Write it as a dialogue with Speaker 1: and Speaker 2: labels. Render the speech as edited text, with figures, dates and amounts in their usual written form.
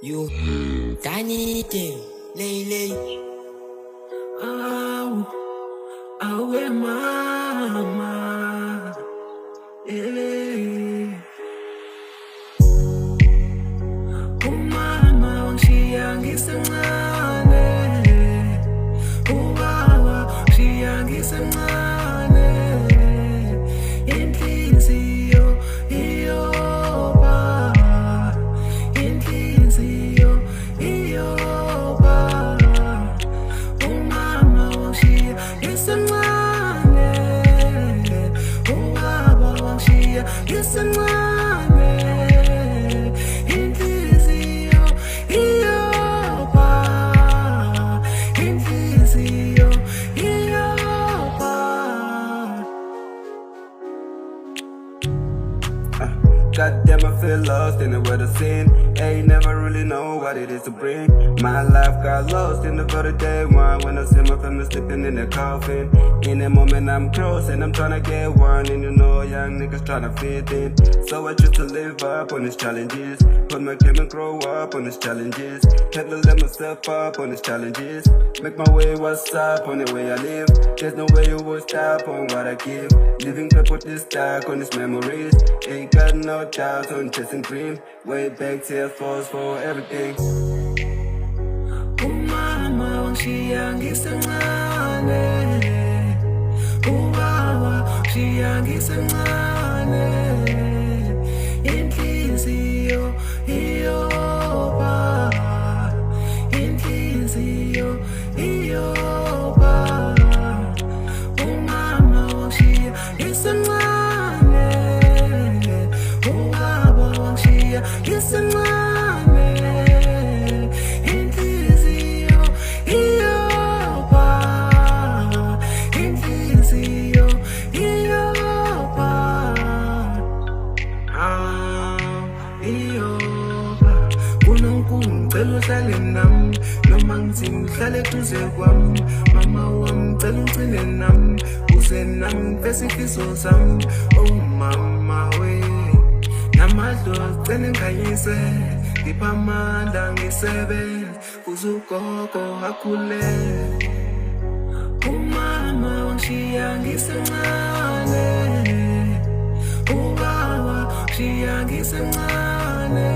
Speaker 1: You tiny thing, lay.
Speaker 2: Awe mama, umama wangishiya ngisemncane, ubaba wangishiya ngisemncane, inhliziyo iyoba, inhliziyo iyoba, umama wangishiya ngisemncane, ubaba wangishiya ngisemncane, inhliziyo iyoba, inhliziyo iyoba.
Speaker 3: God damn, I feel lost in the world of sin. Ain't never really know what it is to bring. My life got lost in the very day one when I see my family sleeping in the coffin. In that moment I'm close and I'm tryna get one, and you know young niggas tryna fit in. So I choose to live up on these challenges. Put my kid and grow up on these challenges. Had to let myself up on these challenges. Make my way, what's up on the way I live. There's no way you will stop on what I give. Living paper this stack on these memories. Ain't got no doubt on chasing dream. Way back tears falls for everything.
Speaker 2: Umama wangishiya ngisemncane, ubaba wangishiya ngisemncane, inhliziyo iyoba, inhliziyo iyoba, umama wangishiya ngisemncane, ubaba wangishiya ngisemncane, inhliziyo iyoba, inhliziyo iyoba, iyoba. uNkulunkulu ngicela uhlale nami, noma ngithini uhlale eduze kwami. Mama wami ngicela ugcine nami, uze nami ngifeze ifiso zami. Oh mama we, namadlozi gcine ngikhanyise, ngipha amandla ngisebenze, kuze ugogo akhule. Umama wangishiya ngisemncane, ubaba wangishiya ngisemncane,